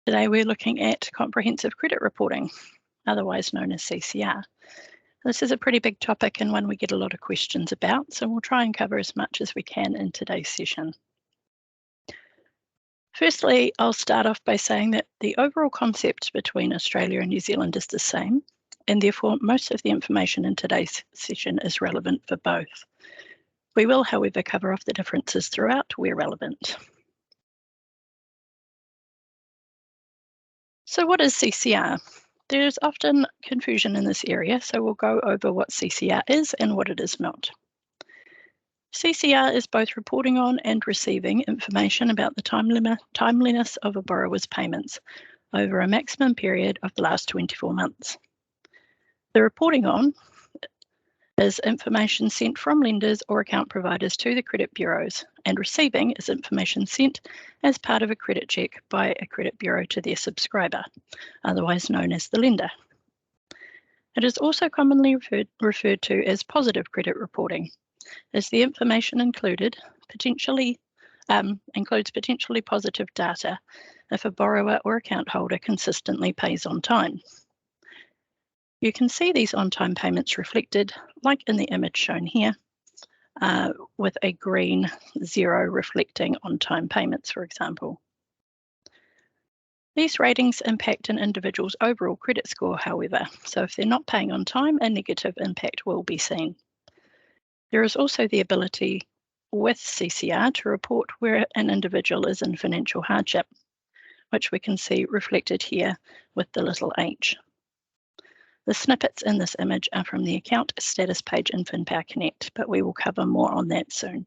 Today we're looking at comprehensive credit reporting, otherwise known as CCR. This is a pretty big topic and one we get a lot of questions about, so we'll try and cover as much as we can in today's session. Firstly, I'll start off by saying that the overall concept between Australia and New Zealand is the same, and therefore most of the information in today's session is relevant for both. We will, however, cover off the differences throughout where relevant. So what is CCR? There's often confusion in this area, so we'll go over what CCR is and what it is not. CCR is both reporting on and receiving information about the timeliness of a borrower's payments over a maximum period of the last 24 months. The reporting on is information sent from lenders or account providers to the credit bureaus, and receiving is information sent as part of a credit check by a credit bureau to their subscriber, otherwise known as the lender. It is also commonly referred to as positive credit reporting, as the information includes potentially positive data if a borrower or account holder consistently pays on time. You can see these on-time payments reflected, like in the image shown here, with a green 0 reflecting on-time payments, for example. These ratings impact an individual's overall credit score, however, so if they're not paying on time, a negative impact will be seen. There is also the ability with CCR to report where an individual is in financial hardship, which we can see reflected here with the little h. The snippets in this image are from the account status page in FinPower Connect, but we will cover more on that soon.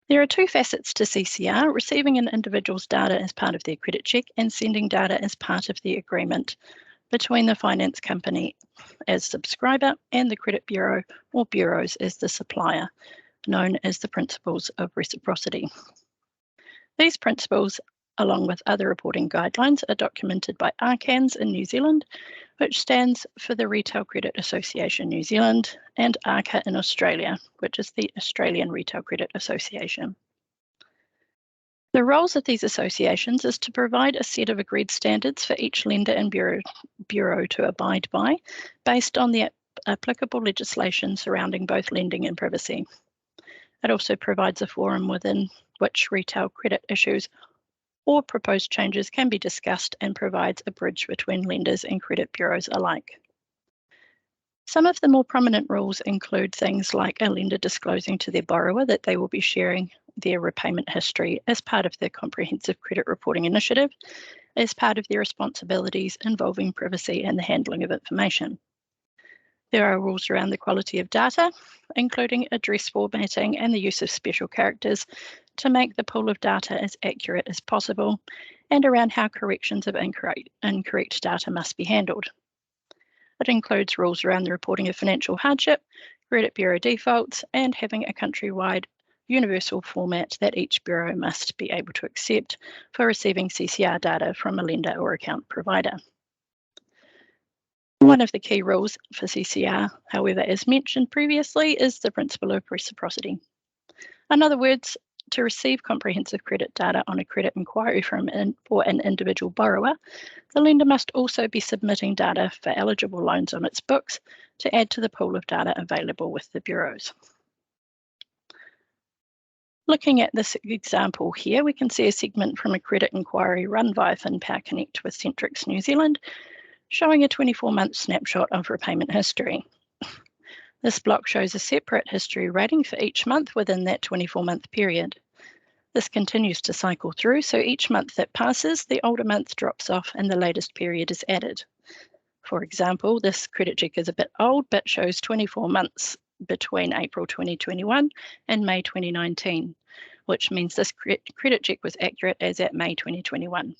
There are two facets to CCR: receiving an individual's data as part of their credit check and sending data as part of the agreement between the finance company as subscriber and the credit bureau or bureaus as the supplier, known as the principles of reciprocity. These principles, along with other reporting guidelines, are documented by RCANZ in New Zealand, which stands for the Retail Credit Association New Zealand, and ARCA in Australia, which is the Australian Retail Credit Association. The roles of these associations is to provide a set of agreed standards for each lender and bureau to abide by, based on the applicable legislation surrounding both lending and privacy. It also provides a forum within which retail credit issues or proposed changes can be discussed and provides a bridge between lenders and credit bureaus alike. Some of the more prominent rules include things like a lender disclosing to their borrower that they will be sharing their repayment history as part of their comprehensive credit reporting initiative, as part of their responsibilities involving privacy and the handling of information. There are rules around the quality of data, including address formatting and the use of special characters to make the pool of data as accurate as possible, and around how corrections of incorrect data must be handled. It includes rules around the reporting of financial hardship, credit bureau defaults, and having a countrywide universal format that each bureau must be able to accept for receiving CCR data from a lender or account provider. One of the key rules for CCR, however, as mentioned previously, is the principle of reciprocity. In other words, to receive comprehensive credit data on a credit inquiry for an individual borrower, the lender must also be submitting data for eligible loans on its books to add to the pool of data available with the bureaus. Looking at this example here, we can see a segment from a credit inquiry run via FinPower Connect with Centrix New Zealand, showing a 24-month snapshot of repayment history. This block shows a separate history rating for each month within that 24-month period. This continues to cycle through, so each month that passes, the older month drops off and the latest period is added. For example, this credit check is a bit old, but shows 24 months between April 2021 and May 2019, which means this credit check was accurate as at May 2021.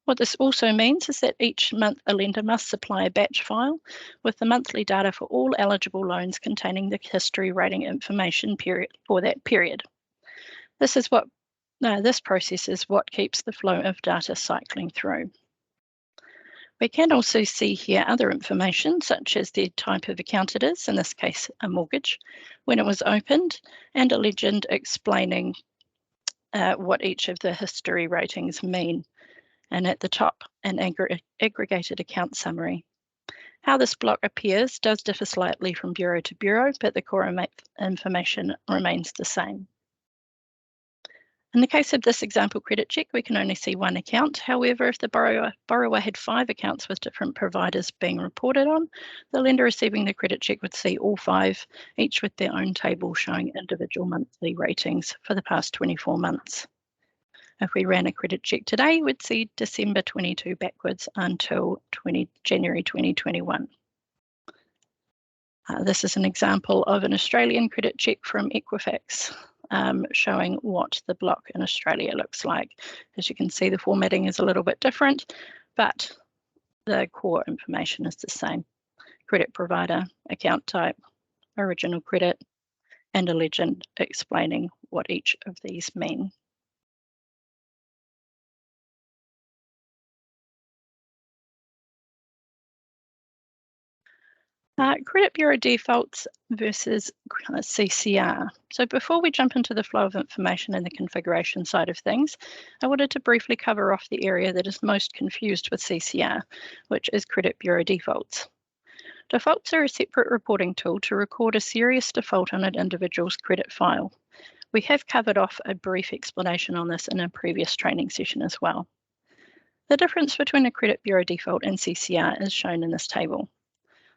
What this also means is that each month a lender must supply a batch file with the monthly data for all eligible loans containing the history rating information for that period. This process is what keeps the flow of data cycling through. We can also see here other information, such as the type of account it is, in this case a mortgage, when it was opened, and a legend explaining what each of the history ratings mean. And at the top, an aggregated account summary. How this block appears does differ slightly from bureau to bureau, but the core information remains the same. In the case of this example credit check, we can only see one account. However, if the borrower had 5 accounts with different providers being reported on, the lender receiving the credit check would see all 5, each with their own table showing individual monthly ratings for the past 24 months. If we ran a credit check today, we'd see December 22 backwards until January 2021. This is an example of an Australian credit check from Equifax, showing what the block in Australia looks like. As you can see, the formatting is a little bit different, but the core information is the same. Credit provider, account type, original credit, and a legend explaining what each of these mean. Credit Bureau defaults versus CCR. So before we jump into the flow of information and the configuration side of things, I wanted to briefly cover off the area that is most confused with CCR, which is Credit Bureau defaults. Defaults are a separate reporting tool to record a serious default on an individual's credit file. We have covered off a brief explanation on this in a previous training session as well. The difference between a Credit Bureau default and CCR is shown in this table.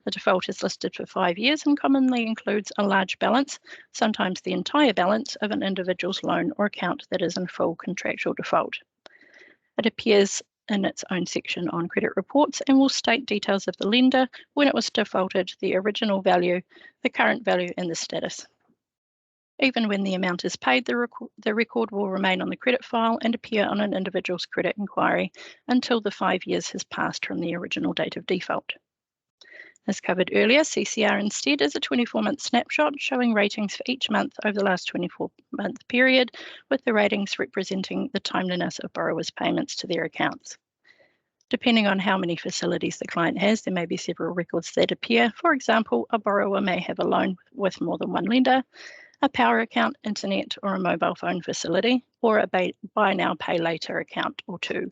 The default is listed for 5 years and commonly includes a large balance, sometimes the entire balance of an individual's loan or account that is in full contractual default. It appears in its own section on credit reports and will state details of the lender, when it was defaulted, the original value, the current value, and the status. Even when the amount is paid, the record will remain on the credit file and appear on an individual's credit inquiry until the 5 years has passed from the original date of default. As covered earlier, CCR instead is a 24-month snapshot showing ratings for each month over the last 24-month period, with the ratings representing the timeliness of borrowers' payments to their accounts. Depending on how many facilities the client has, there may be several records that appear. For example, a borrower may have a loan with more than one lender, a power account, internet, or a mobile phone facility, or a buy now, pay later account or two.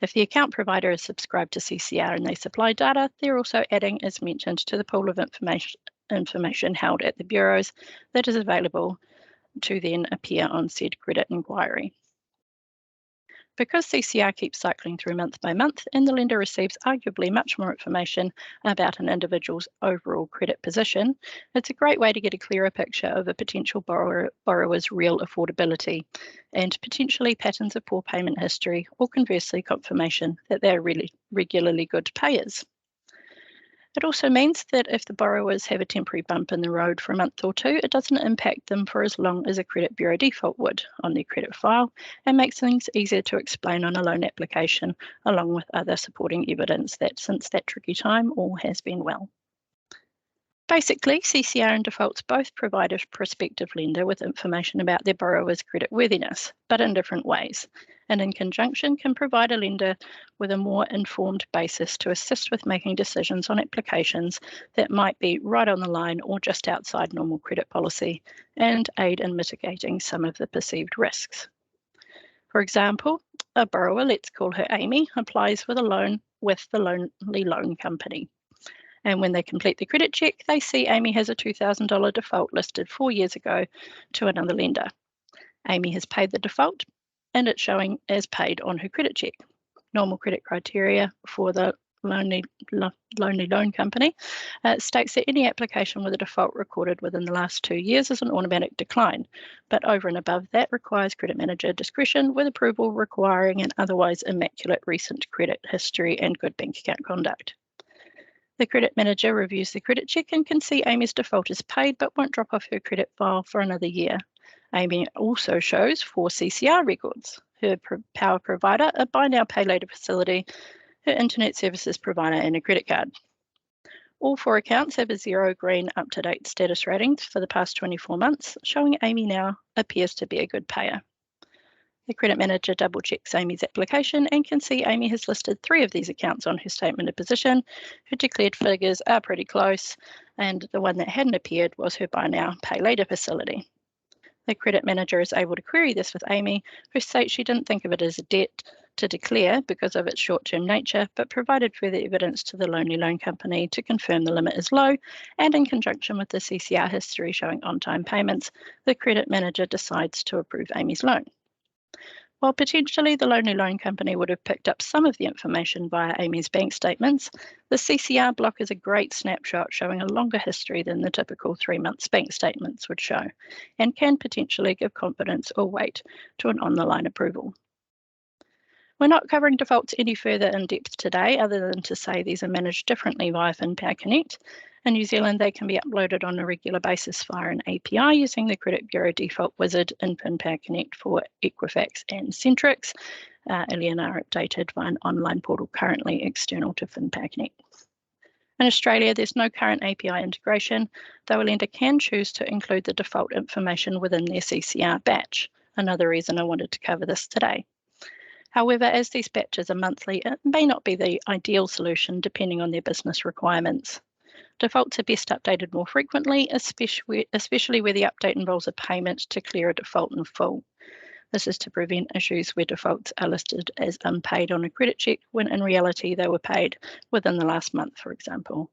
If the account provider is subscribed to CCR and they supply data, they're also adding, as mentioned, to the pool of information held at the bureaus that is available to then appear on said credit inquiry. Because CCR keeps cycling through month by month and the lender receives arguably much more information about an individual's overall credit position, it's a great way to get a clearer picture of a potential borrower's real affordability and potentially patterns of poor payment history, or conversely confirmation that they're really regularly good payers. It also means that if the borrowers have a temporary bump in the road for a month or two, it doesn't impact them for as long as a credit bureau default would on their credit file, and makes things easier to explain on a loan application, along with other supporting evidence that since that tricky time all has been well. Basically, CCR and defaults both provide a prospective lender with information about their borrower's creditworthiness, but in different ways, and in conjunction can provide a lender with a more informed basis to assist with making decisions on applications that might be right on the line or just outside normal credit policy, and aid in mitigating some of the perceived risks. For example, a borrower, let's call her Amy, applies with a loan with the Lonely Loan Company. And when they complete the credit check, they see Amy has a $2,000 default listed 4 years ago to another lender. Amy has paid the default, and it's showing as paid on her credit check. Normal credit criteria for the Lonely Loan Company states that any application with a default recorded within the last 2 years is an automatic decline, but over and above that requires credit manager discretion, with approval requiring an otherwise immaculate recent credit history and good bank account conduct. The credit manager reviews the credit check and can see Amy's default is paid but won't drop off her credit file for another year. Amy also shows 4 CCR records: her power provider, a buy now, pay later facility, her internet services provider, and a credit card. All 4 accounts have a 0 green up-to-date status ratings for the past 24 months, showing Amy now appears to be a good payer. The credit manager double checks Amy's application and can see Amy has listed 3 of these accounts on her statement of position. Her declared figures are pretty close, and the one that hadn't appeared was her buy now, pay later facility. The credit manager is able to query this with Amy, who states she didn't think of it as a debt to declare because of its short-term nature, but provided further evidence to the lonely loan company to confirm the limit is low, and in conjunction with the CCR history showing on-time payments, the credit manager decides to approve Amy's loan. While potentially the lonely loan company would have picked up some of the information via Amy's bank statements, the CCR block is a great snapshot showing a longer history than the typical 3 months bank statements would show, and can potentially give confidence or weight to an on-the-line approval. We're not covering defaults any further in depth today, other than to say these are managed differently via FinPower Connect. In New Zealand, they can be uploaded on a regular basis via an API using the Credit Bureau default wizard in FinPower Connect for Equifax and Centrix. Alien are updated via an online portal currently external to FinPower Connect. In Australia, there's no current API integration, though a lender can choose to include the default information within their CCR batch. Another reason I wanted to cover this today. However, as these batches are monthly, it may not be the ideal solution depending on their business requirements. Defaults are best updated more frequently, especially where the update involves a payment to clear a default in full. This is to prevent issues where defaults are listed as unpaid on a credit check when in reality they were paid within the last month, for example.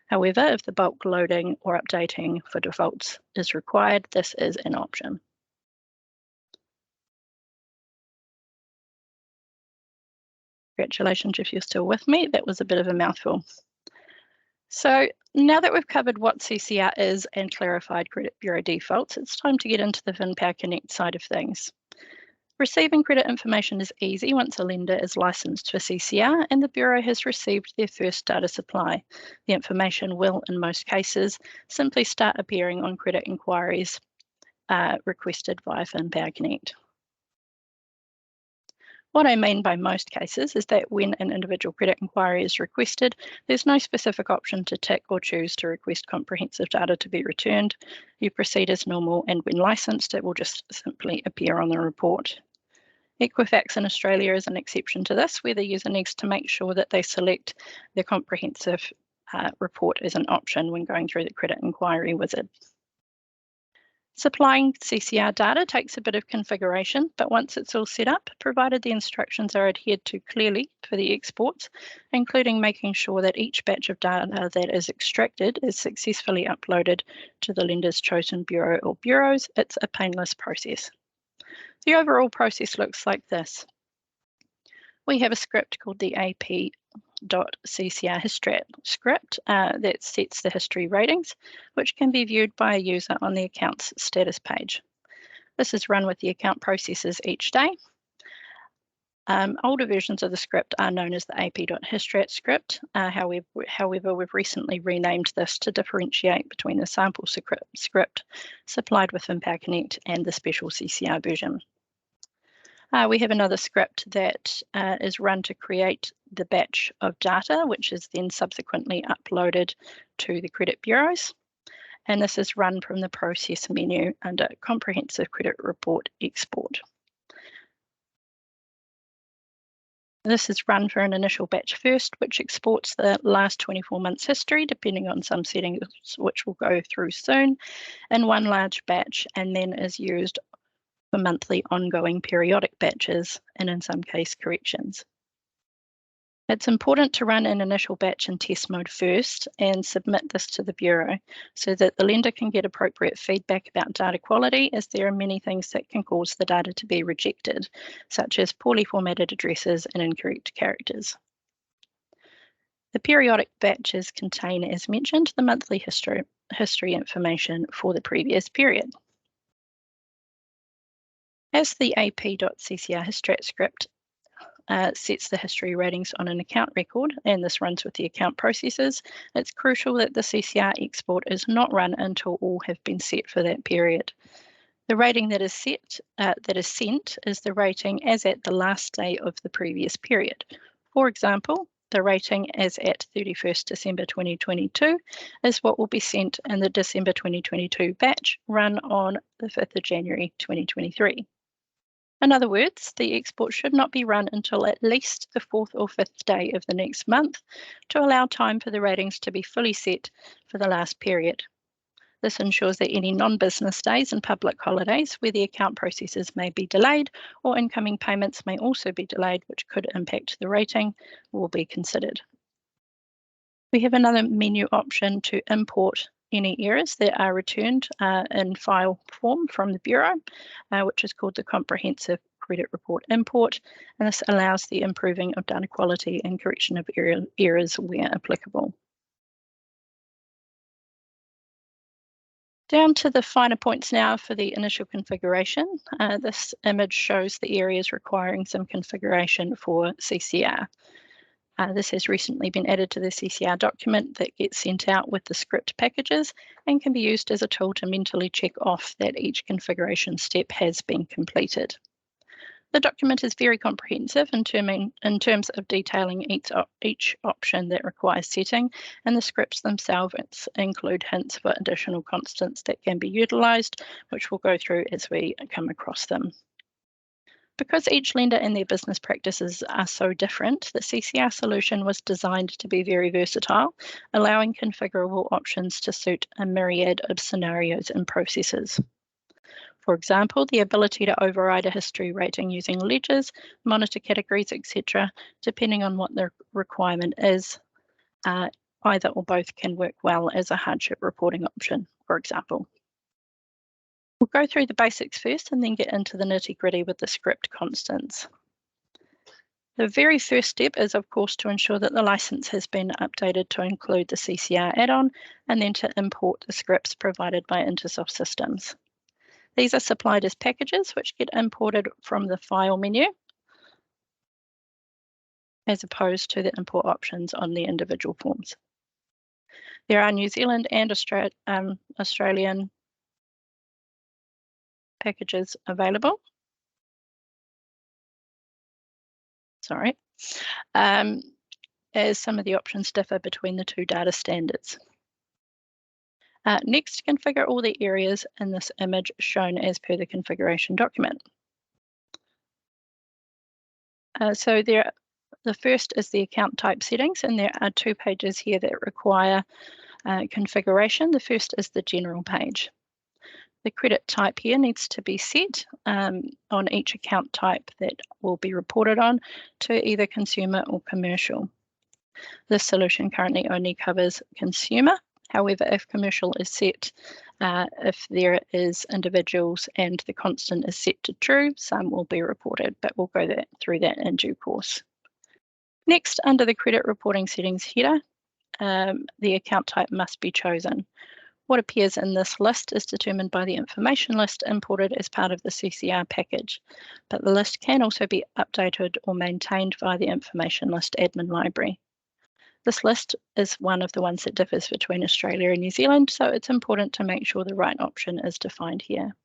However, if the bulk loading or updating for defaults is required, this is an option. Congratulations if you're still with me. That was a bit of a mouthful. So now that we've covered what CCR is and clarified Credit Bureau defaults, it's time to get into the FinPower Connect side of things. Receiving credit information is easy once a lender is licensed for CCR and the Bureau has received their first data supply. The information will, in most cases, simply start appearing on credit inquiries requested via FinPower Connect. What I mean by most cases is that when an individual credit inquiry is requested, there's no specific option to tick or choose to request comprehensive data to be returned. You proceed as normal, and when licensed, it will just simply appear on the report. Equifax in Australia is an exception to this, where the user needs to make sure that they select the comprehensive report as an option when going through the credit inquiry wizard. Supplying CCR data takes a bit of configuration, but once it's all set up, provided the instructions are adhered to clearly for the exports, including making sure that each batch of data that is extracted is successfully uploaded to the lender's chosen bureau or bureaus, it's a painless process. The overall process looks like this. We have a script called the AP.CCR history script that sets the history ratings, which can be viewed by a user on the account's status page. This is run with the account processes each day. Older versions of the script are known as the AP.Histrat script. However, we've recently renamed this to differentiate between the sample script supplied with FinPower Connect and the special CCR version. We have another script that is run to create the batch of data, which is then subsequently uploaded to the credit bureaus. And this is run from the process menu under Comprehensive Credit Report Export. This is run for an initial batch first, which exports the last 24 months history, depending on some settings, which we'll go through soon, in one large batch, and then is used for monthly ongoing periodic batches, and in some case corrections. It's important to run an initial batch in test mode first and submit this to the Bureau so that the lender can get appropriate feedback about data quality, as there are many things that can cause the data to be rejected, such as poorly formatted addresses and incorrect characters. The periodic batches contain, as mentioned, the monthly history information for the previous period. As the AP.CCR histrat script sets the history ratings on an account record, and this runs with the account processes, it's crucial that the CCR export is not run until all have been set for that period. The rating that is sent is the rating as at the last day of the previous period. For example, the rating as at 31st December 2022 is what will be sent in the December 2022 batch run on the 5th of January 2023. In other words, the export should not be run until at least the 4th or 5th day of the next month to allow time for the ratings to be fully set for the last period. This ensures that any non-business days and public holidays where the account processes may be delayed or incoming payments may also be delayed, which could impact the rating, will be considered. We have another menu option to import any errors that are returned in file form from the Bureau, which is called the Comprehensive Credit Report Import, and this allows the improving of data quality and correction of errors where applicable. Down to the finer points now for the initial configuration. This image shows the areas requiring some configuration for CCR. This has recently been added to the CCR document that gets sent out with the script packages and can be used as a tool to mentally check off that each configuration step has been completed. The document is very comprehensive in terms of detailing each option that requires setting, and the scripts themselves include hints for additional constants that can be utilised, which we'll go through as we come across them. Because each lender and their business practices are so different, the CCR solution was designed to be very versatile, allowing configurable options to suit a myriad of scenarios and processes. For example, the ability to override a history rating using ledgers, monitor categories, etc., depending on what the requirement is, either or both can work well as a hardship reporting option, for example. We'll go through the basics first and then get into the nitty-gritty with the script constants. The very first step is, of course, to ensure that the license has been updated to include the CCR add-on and then to import the scripts provided by Intersoft systems. These are supplied as packages which get imported from the File menu as opposed to the import options on the individual forms. There are New Zealand and Australian packages available. Sorry, as some of the options differ between the two data standards. Next, configure all the areas in this image shown as per the configuration document. The first is the account type settings, and there are 2 pages here that require configuration. The first is the general page. The credit type here needs to be set on each account type that will be reported on to either consumer or commercial. This solution currently only covers consumer. However, if commercial is set, if there is individuals and the constant is set to true, some will be reported, but we'll go through that in due course. Next, under the credit reporting settings header, the account type must be chosen. What appears in this list is determined by the information list imported as part of the CCR package, but the list can also be updated or maintained via the information list admin library. This list is one of the ones that differs between Australia and New Zealand, so it's important to make sure the right option is defined here.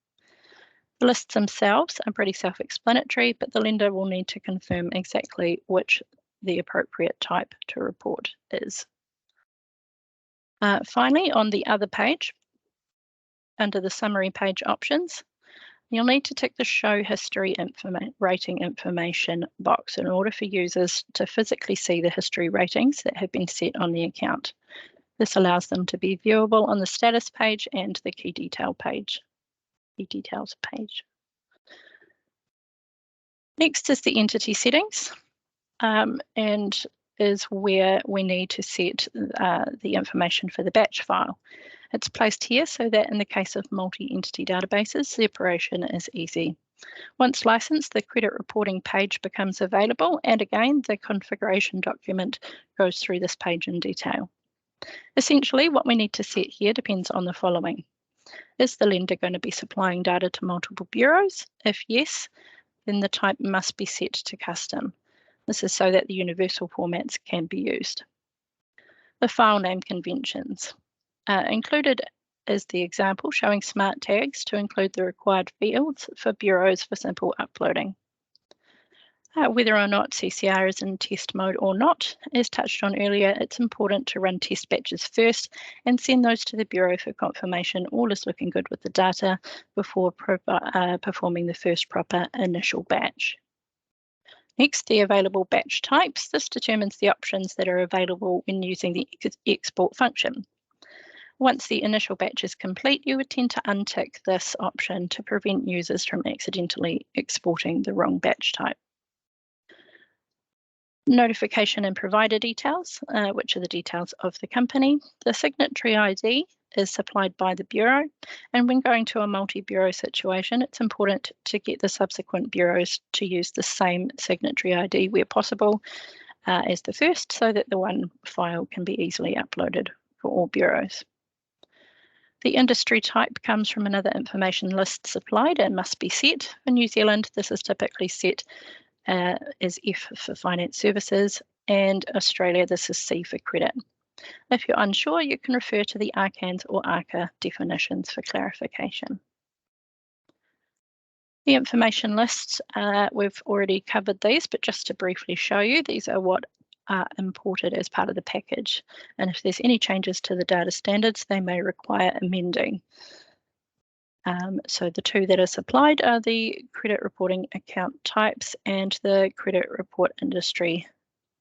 The lists themselves are pretty self-explanatory, but the lender will need to confirm exactly which the appropriate type to report is. Finally, on the other page, under the summary page options, you'll need to tick the Show History Rating Information box in order for users to physically see the history ratings that have been set on the account. This allows them to be viewable on the status page and the key details page. Next is the entity settings, and is where we need to set the information for the batch file. It's placed here so that in the case of multi-entity databases, separation is easy. Once licensed, the credit reporting page becomes available, and again, the configuration document goes through this page in detail. Essentially, what we need to set here depends on the following. Is the lender going to be supplying data to multiple bureaus? If yes, then the type must be set to custom. This is so that the universal formats can be used. The file name conventions. Included is the example showing smart tags to include the required fields for bureaus for simple uploading. Whether or not CCR is in test mode or not, as touched on earlier, it's important to run test batches first and send those to the Bureau for confirmation all is looking good with the data before performing the first proper initial batch. Next, the available batch types. This determines the options that are available when using the export function. Once the initial batch is complete, you would tend to untick this option to prevent users from accidentally exporting the wrong batch type. Notification and provider details, which are the details of the company. The signatory ID is supplied by the Bureau, and when going to a multi-bureau situation, it's important to get the subsequent bureaus to use the same signatory ID where possible as the first, so that the one file can be easily uploaded for all bureaus. The industry type comes from another information list supplied and must be set. In New Zealand, this is typically set as F for finance services, and Australia, this is C for credit. If you're unsure, you can refer to the RCANZ or ARCA definitions for clarification. The information lists, we've already covered these, but just to briefly show you, these are what are imported as part of the package. And if there's any changes to the data standards, they may require amending. So the two that are supplied are the credit reporting account types and the credit report industry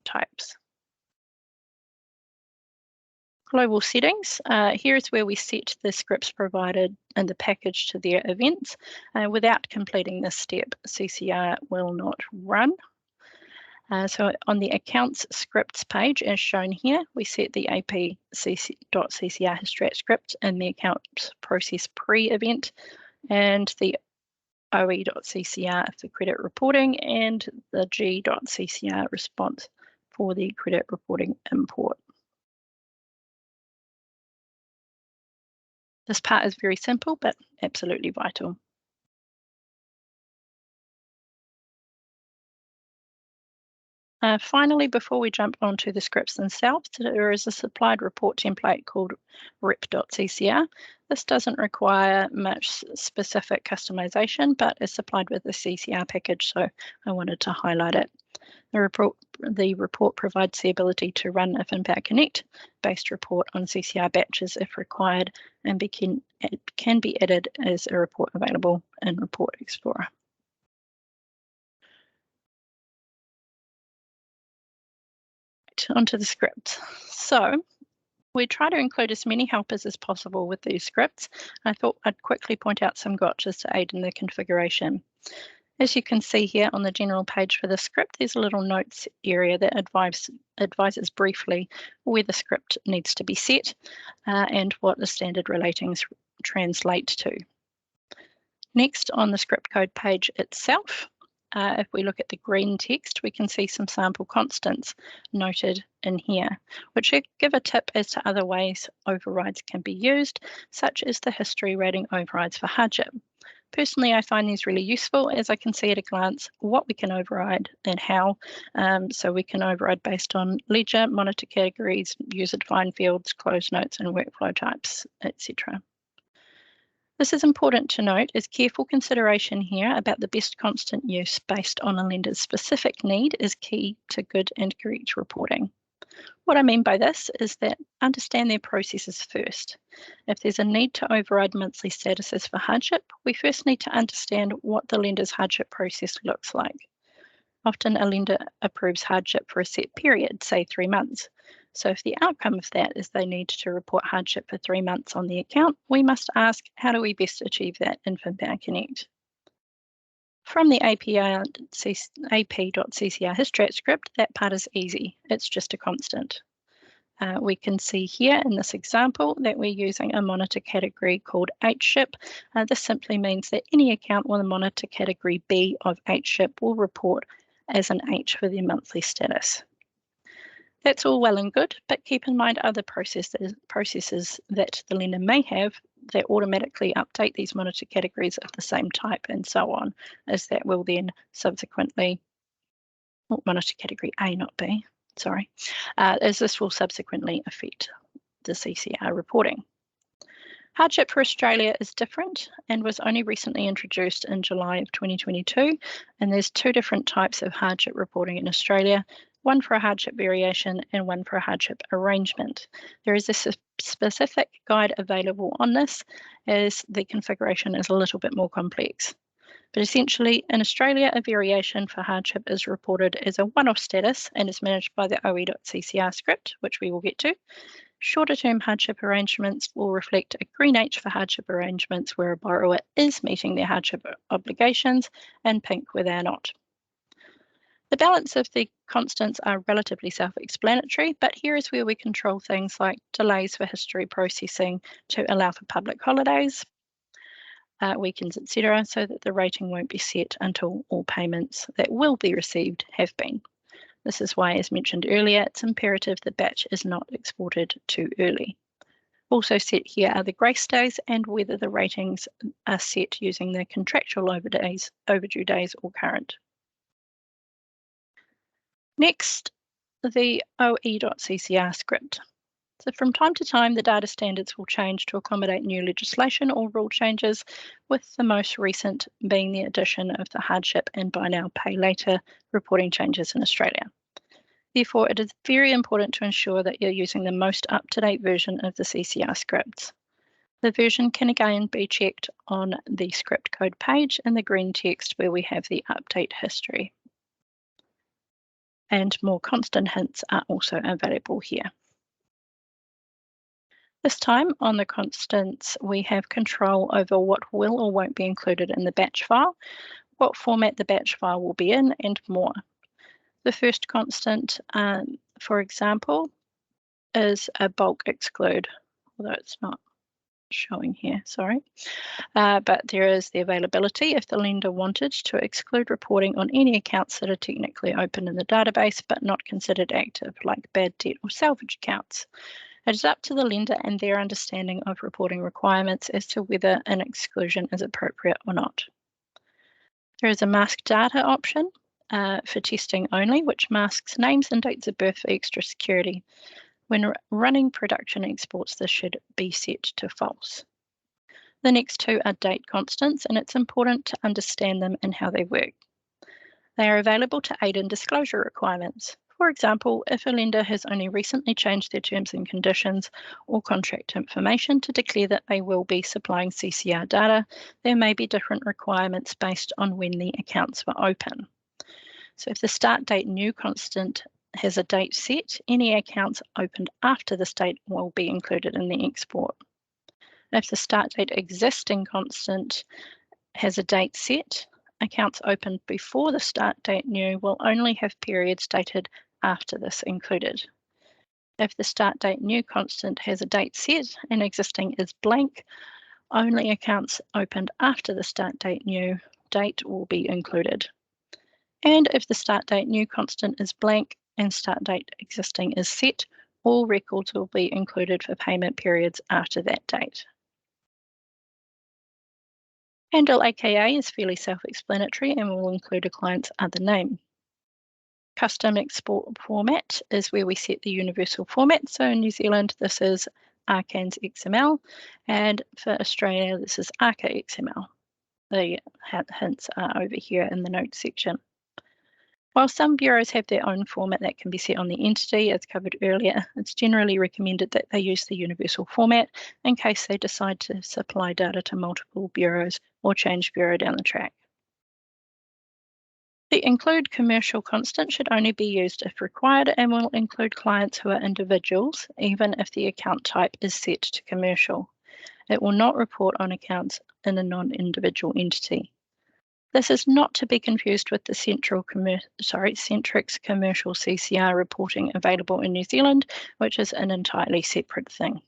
types. Global settings. Here's where we set the scripts provided in the package to their events. Without completing this step, CCR will not run. So on the accounts scripts page, as shown here, we set the AP.CCR hystrate script in the accounts process pre-event, and the OE.CCR for credit reporting, and the G.CCR response for the credit reporting import. This part is very simple, but absolutely vital. Finally, before we jump onto the scripts themselves, there is a supplied report template called rep.ccr. This doesn't require much specific customization, but is supplied with the CCR package, so I wanted to highlight it. The report provides the ability to run a FinPower Connect-based report on CCR batches if required, and it can be added as a report available in Report Explorer. Onto the script. So we try to include as many helpers as possible with these scripts. I thought I'd quickly point out some gotchas to aid in the configuration. As you can see here on the general page for the script, there's a little notes area that advises briefly where the script needs to be set and what the standard relatings translate to. Next, on the script code page itself, if we look at the green text, we can see some sample constants noted in here, which give a tip as to other ways overrides can be used, such as the history rating overrides for hardship. Personally, I find these really useful as I can see at a glance what we can override and how. So we can override based on ledger, monitor categories, user-defined fields, closed notes, and workflow types, etc. This is important to note as careful consideration here about the best constant use based on a lender's specific need is key to good and correct reporting. What I mean by this is that understand their processes first. If there's a need to override monthly statuses for hardship, we first need to understand what the lender's hardship process looks like. Often a lender approves hardship for a set period, say 3 months. So if the outcome of that is they need to report hardship for 3 months on the account, we must ask, how do we best achieve that in FinPower Connect? From the AP.CCR hystrate script, that part is easy. It's just a constant. We can see here in this example that we're using a monitor category called HSHIP. This simply means that any account with a monitor category B of HSHIP will report as an H for their monthly status. That's all well and good, but keep in mind other processes that the lender may have that automatically update these monitor categories of the same type and so on, as that will then subsequently, monitor category A, not B, sorry, as this will subsequently affect the CCR reporting. Hardship for Australia is different and was only recently introduced in July of 2022, and there's 2 different types of hardship reporting in Australia, one for a hardship variation and one for a hardship arrangement. There is a specific guide available on this as the configuration is a little bit more complex. But essentially in Australia, a variation for hardship is reported as a one-off status and is managed by the OE.CCR script, which we will get to. Shorter-term hardship arrangements will reflect a green H for hardship arrangements where a borrower is meeting their hardship obligations, and pink where they are not. The balance of the constants are relatively self-explanatory, but here is where we control things like delays for history processing to allow for public holidays, weekends, etc., so that the rating won't be set until all payments that will be received have been. This is why, as mentioned earlier, it's imperative the batch is not exported too early. Also set here are the grace days and whether the ratings are set using the contractual overdue days or current. Next, the OE.CCR script. So from time to time, the data standards will change to accommodate new legislation or rule changes, with the most recent being the addition of the hardship and buy now, pay later reporting changes in Australia. Therefore, it is very important to ensure that you're using the most up-to-date version of the CCR scripts. The version can again be checked on the script code page in the green text where we have the update history. And more constant hints are also available here. This time on the constants, we have control over what will or won't be included in the batch file, what format the batch file will be in, and more. The first constant, for example, is a bulk exclude, although it's not showing here, sorry. But there is the availability if the lender wanted to exclude reporting on any accounts that are technically open in the database but not considered active, like bad debt or salvage accounts. It is up to the lender and their understanding of reporting requirements as to whether an exclusion is appropriate or not. There is a mask data option for testing only, which masks names and dates of birth for extra security. When running production exports, this should be set to false. The next two are date constants, and it's important to understand them and how they work. They are available to aid in disclosure requirements. For example, if a lender has only recently changed their terms and conditions or contract information to declare that they will be supplying CCR data, there may be different requirements based on when the accounts were open. So if the start date new constant has a date set, any accounts opened after this date will be included in the export. If the start date existing constant has a date set, accounts opened before the start date new will only have periods dated after this included. If the start date new constant has a date set and existing is blank, only accounts opened after the start date new date will be included. And if the start date new constant is blank and start date existing is set, all records will be included for payment periods after that date. Handle AKA is fairly self-explanatory and will include a client's other name. Custom export format is where we set the universal format. So in New Zealand, this is RCANZ XML, and for Australia, this is ARCA XML. The hints are over here in the notes section. While some bureaus have their own format that can be set on the entity, as covered earlier, it's generally recommended that they use the universal format in case they decide to supply data to multiple bureaus or change bureau down the track. The include commercial constant should only be used if required and will include clients who are individuals, even if the account type is set to commercial. It will not report on accounts in a non-individual entity. This is not to be confused with the Centrix commercial CCR reporting available in New Zealand, which is an entirely separate thing.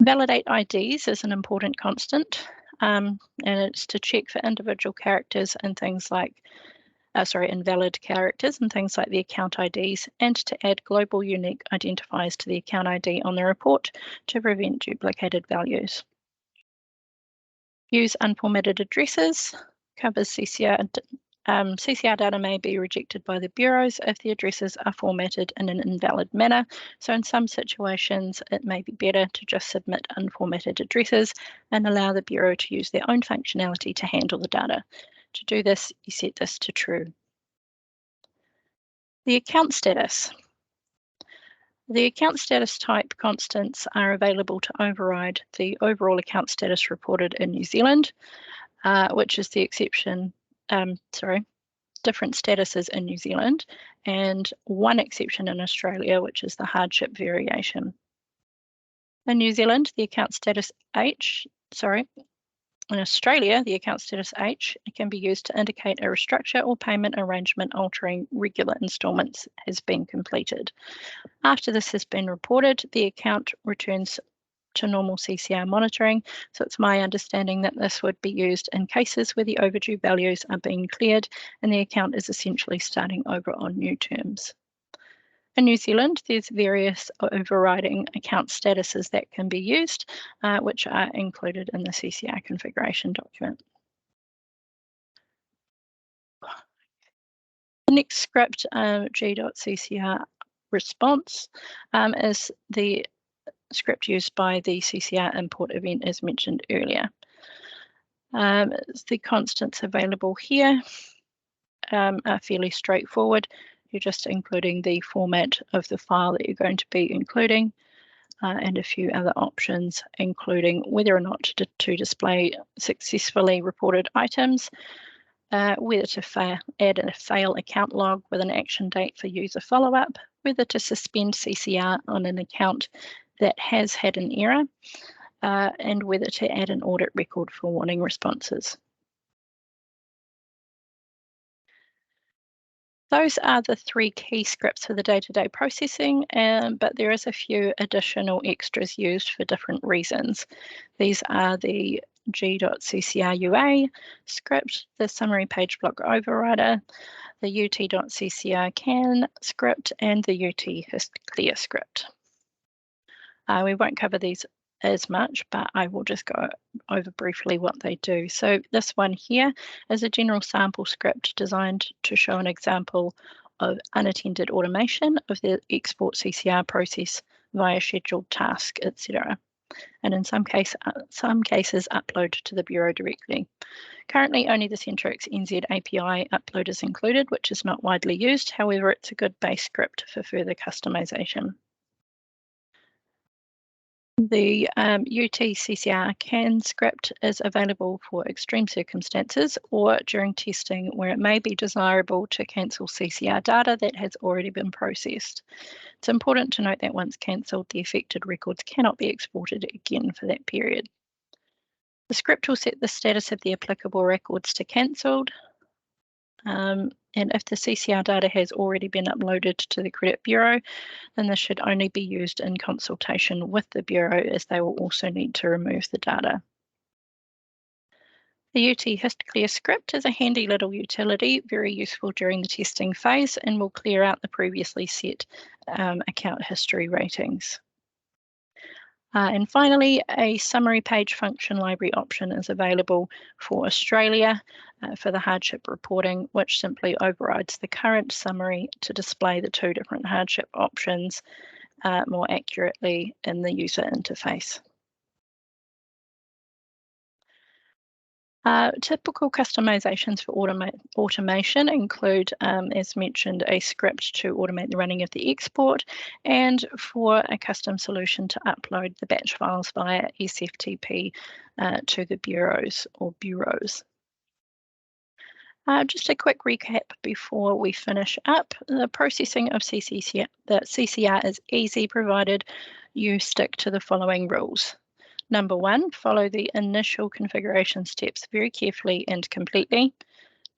Validate IDs is an important constant, and it's to check for individual characters and things like, invalid characters and things like the account IDs, and to add global unique identifiers to the account ID on the report to prevent duplicated values. Use unformatted addresses, covers CCR. CCR data may be rejected by the bureaus if the addresses are formatted in an invalid manner. So in some situations, it may be better to just submit unformatted addresses and allow the bureau to use their own functionality to handle the data. To do this, you set this to true. The account status. The account status type constants are available to override the overall account status reported in New Zealand, which is the exception, different statuses in New Zealand and one exception in Australia, which is the hardship variation. In New Zealand, the account status H, in Australia, the account status H can be used to indicate a restructure or payment arrangement altering regular instalments has been completed. After this has been reported, the account returns to normal CCR monitoring. So it's my understanding that this would be used in cases where the overdue values are being cleared and the account is essentially starting over on new terms. In New Zealand, there's various overriding account statuses that can be used, which are included in the CCR configuration document. The next script, G.CCR response, is the script used by the CCR import event as mentioned earlier. The constants available here are fairly straightforward. You're just including the format of the file that you're going to be including and a few other options, including whether or not to display successfully reported items, whether to add a fail account log with an action date for user follow-up, whether to suspend CCR on an account that has had an error, and whether to add an audit record for warning responses. Those are the three key scripts for the day-to-day processing, but there is a few additional extras used for different reasons. These are the G.CCR UA script, the summary page block overrider, the UT.CCR CAN script, and the UT clear script. We won't cover these as much, but I will just go over briefly what they do. So this one here is a general sample script designed to show an example of unattended automation of the export CCR process via scheduled task, etc. And in some cases upload to the Bureau directly. Currently, only the Centrex NZ API upload is included, which is not widely used. However, it's a good base script for further customization. The UT-CCR CAN script is available for extreme circumstances or during testing where it may be desirable to cancel CCR data that has already been processed. It's important to note that once cancelled, the affected records cannot be exported again for that period. The script will set the status of the applicable records to cancelled, and if the CCR data has already been uploaded to the Credit Bureau, then this should only be used in consultation with the Bureau, as they will also need to remove the data. The UT Clear script is a handy little utility, very useful during the testing phase, and will clear out the previously set account history ratings. And finally, a summary page function library option is available for Australia for the hardship reporting, which simply overrides the current summary to display the two different hardship options more accurately in the user interface. Typical customizations for automation include, as mentioned, a script to automate the running of the export and for a custom solution to upload the batch files via SFTP to the bureaus. Just a quick recap before we finish up. The processing of CCR is easy provided you stick to the following rules. Number 1, follow the initial configuration steps very carefully and completely.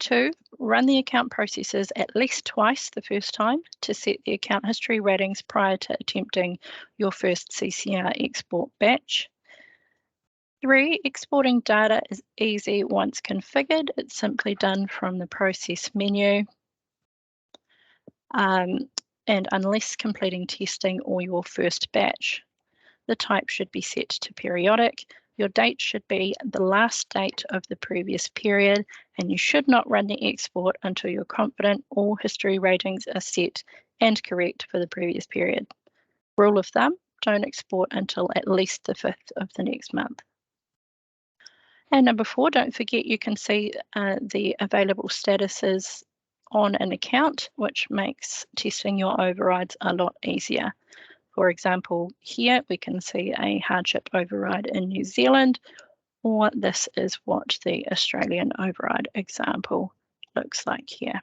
2, run the account processes at least twice the first time to set the account history ratings prior to attempting your first CCR export batch. 3, exporting data is easy once configured. It's simply done from the process menu. And unless completing testing or your first batch. The type should be set to periodic. Your date should be the last date of the previous period, and you should not run the export until you're confident all history ratings are set and correct for the previous period. Rule of thumb, don't export until at least the 5th of the next month. And number 4, don't forget you can see the available statuses on an account, which makes testing your overrides a lot easier. For example, here we can see a hardship override in New Zealand, or this is what the Australian override example looks like here.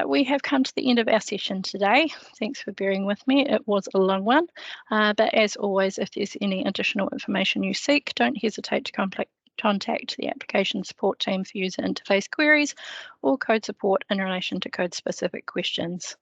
We have come to the end of our session today. Thanks for bearing with me. It was a long one, but as always, if there's any additional information you seek, don't hesitate to contact the application support team for user interface queries or code support in relation to code-specific questions.